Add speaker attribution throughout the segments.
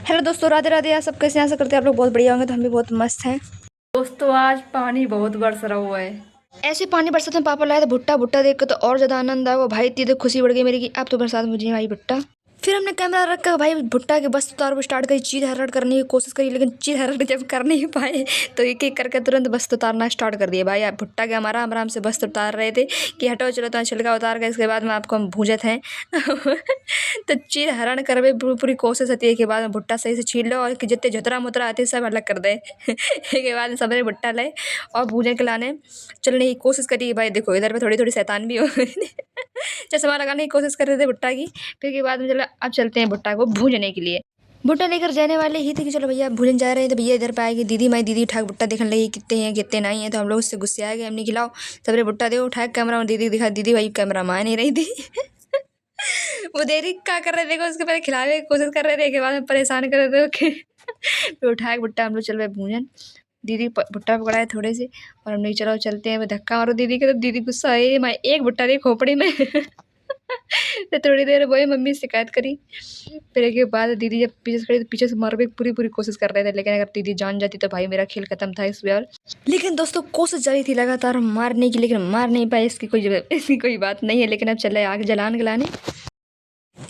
Speaker 1: Hello दोस्तों, राधे राधे। आप सब कैसे हैं? आशा करते हैं आप लोग बहुत बढ़िया होंगे। तो हम भी बहुत मस्त हैं।
Speaker 2: दोस्तों आज पानी बहुत बरस रहा हुआ है।
Speaker 1: ऐसे पानी बरसात में पापा लाए थे भुट्टा। भुट्टा देख कर तो और ज्यादा आनंद आया। भाई इतनी तो खुशी बढ़ गई मेरी कि अब तो बरसात मुझे भाई भुट्टा। फिर हमने कैमरा रखा भाई भुट्टा के बस उतार स्टार्ट करी, चीज हरड़ करने की कोशिश करी, लेकिन चीज हरड़ जब कर नहीं पाए तो एक एक करके तुरंत बस उतारना स्टार्ट कर दिया। भाई आप भुट्टा के हमारा आराम से बस उतार रहे थे कि हटो चलो तो छिलका उतार के इसके बाद में आपको हम भूजत हैं तो चीज हरण करवे पूरी कोशिश होती है कि बाद में भुट्टा सही से छील लो और जितने झुतरा मुतरा आते सब अलग कर दे के बाद सबने भुट्टा लाए और भूजने के लाने चलने की कोशिश करी। भाई देखो इधर पे थोड़ी थोड़ी शैतान भी हो चश्मा लगाने की कोशिश कर रहे थे भुट्टा की। फिर के बाद में चलो अब चलते हैं भुट्टा को भूनने के लिए। भुट्टा लेकर जाने वाले ही थे कि चलो भैया भूजन जा रहे हैं। तो भैया इधर पे आएगी दीदी, माई दीदी उठा भुट्टा देखने लगी कितने हैं कितने नहीं है। तो हम लोग उससे गुस्से आ गए, हमने खिलाओ सबने भुट्टा दे उठाए कैमरा में दीदी दिखा। दीदी भाई कैमरा मान नहीं रही थी वो देरी क्या कर रहे थे, उसके पहले खिलाने की कोशिश कर रहे थे के बाद में परेशान कर रहे थे फिर उठाए भुट्टा हम लोग चल रहे भूजन। दीदी भुट्टा पकड़ाए थोड़े से और हमने चलो चलते हैं। धक्का मारो दीदी के तो दीदी गुस्सा है, मैं एक भुट्टा दी खोपड़ी में तो थोड़ी देर वही मम्मी से शिकायत करी। फिर के बाद दीदी जब पीछे से खड़ी तो पीछे से मारने की पूरी पूरी कोशिश कर रहे थे, लेकिन अगर दीदी जान जाती तो भाई मेरा खेल खत्म था इस बार। लेकिन दोस्तों कोशिश जारी थी लगातार मारने की, लेकिन मार नहीं पाए। इसकी कोई बात नहीं है, लेकिन अब चले आग जलाने गलाने।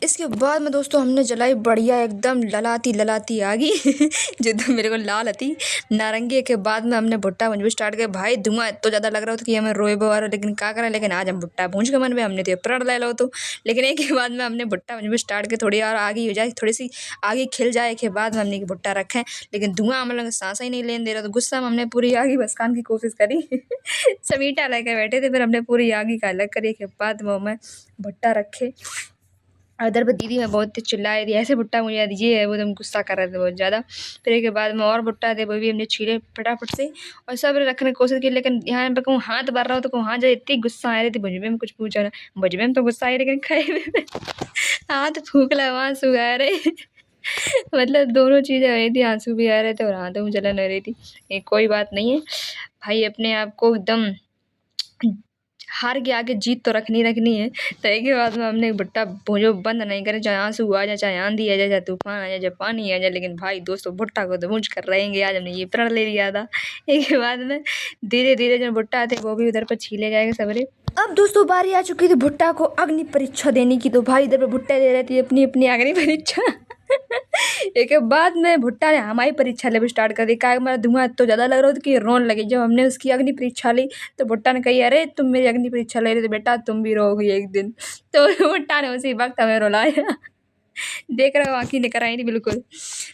Speaker 1: इसके बाद में दोस्तों हमने जलाई बढ़िया एकदम ललाती ललाती आगी जो तो मेरे को लाल थी नारंगी। के बाद में हमने भुट्टा भूंज स्टार्ट किया। भाई धुआं तो ज़्यादा लग रहा था कि हमें रोए आ रहा, लेकिन क्या करें। लेकिन आज हम भुट्टा भूंज के मन में हमने तो प्रण ले लो तो। लेकिन एक के बाद में हमने भुट्टा भूंज स्टार्ट किया, थोड़ी और आगे हो जाए, थोड़ी सी आगे खिल जाए के बाद में हमने भुट्टा रखें। लेकिन धुआं हम लोग सांस ही नहीं लेने दे रहा। तो गुस्सा में हमने पूरी आगी भसकाने की कोशिश करी समीटा लेके बैठे थे। फिर हमने पूरी आगी का अलग करी के बाद में हमें भुट्टा रखे। इधर पर दीदी मैं बहुत चिल्लाए थी ऐसे भुट्टा मुझे दीजिए, वो एकदम गुस्सा कर रहे थे बहुत ज़्यादा। फिर एक के बाद में और भुट्टा थे वो भी हमने छीले फटाफट से और सब रखने की कोशिश की। लेकिन यहाँ पर कहूँ हाथ भर रहा हूँ तो कहूँ हाँ जो इतनी गुस्सा आ रही थी भुजबे में कुछ पूछो ना। भुजबे में तो गुस्सा आई लेकिन खाए में हाथ फूक ला आंसू आ रहे मतलब दोनों चीज़ें हो रही थी, आंसू भी आ रहे थे और हाथों में जलन हो रही थी। ये कोई बात नहीं है भाई, अपने आप को एकदम हार के आगे जीत तो रखनी रखनी है। तो एक के बाद में हमने भुट्टा भूंजो बंद नहीं करे, चाहे आंसू आ जाए, चाहे आंधी आ जाए, चाहे तूफान आ जाए, चाहे पानी आ जाए। लेकिन भाई दोस्तों भुट्टा को तो भूंज कर रहेंगे। आज हमने ये प्रण ले लिया था। एक के बाद में धीरे धीरे जो भुट्टा थे वो भी उधर पर छीले जाएंगे सबरे। अब दोस्तों बारी आ चुकी थी भुट्टा को अग्नि परीक्षा देने की। तो भाई इधर पे भुट्टा दे रहे थे अपनी अपनी अग्नि परीक्षा एक के बाद में भुट्टा ने हमारी परीक्षा ले स्टार्ट कर दी। क्या हमारा धुआं तो ज़्यादा लग रहा था कि रोन लगी। जब हमने उसकी अग्नि परीक्षा ली तो भुट्टा ने कही अरे तुम मेरी अग्नि परीक्षा ले रहे थे बेटा, तुम भी रोगी एक दिन। तो भुट्टा ने उसी वक्त हमें रुलाया देख रहे हो आँखें निकल आई थी बिल्कुल।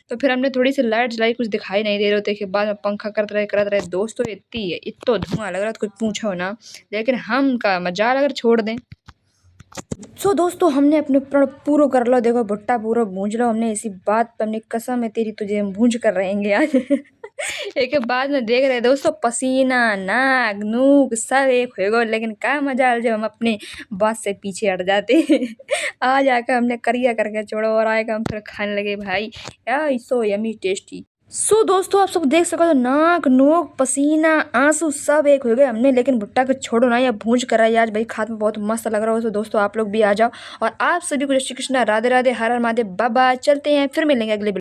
Speaker 1: तो फिर हमने थोड़ी सी लाइट जलाई, कुछ दिखाई नहीं दे रहे थे। के बाद में पंखा करते रहे दोस्तों। इतना धुआं लग रहा था कुछ पूछो ना, लेकिन हम का मजाल अगर छोड़ दें। दोस्तों हमने अपने प्रण पूरा कर लो। देखो भुट्टा पूरा भूंज लो हमने, इसी बात पर हमने कसम है तेरी तुझे हम भूंज कर रहेंगे आज एक के बाद में देख रहे दोस्तों पसीना नाक नूक सब एक हो गए। लेकिन क्या मजा जब हम अपने बात से पीछे हट जाते आ जाकर हमने करिया करके छोड़ो और आएगा हम फिर खाने लगे। भाई यार सो यमी टेस्टी। दोस्तों आप सब देख सको तो नाक नोक पसीना आंसू सब एक हो गए हमने। लेकिन भुट्टा को छोड़ो ना, या भूंज कर आई आज भाई खाद में बहुत मस्त लग रहा हो। तो दोस्तों आप लोग भी आ जाओ और आप सभी को जय श्री कृष्णा, राधे राधे, हर हर महादेव, बाबा। चलते हैं फिर मिलेंगे अगले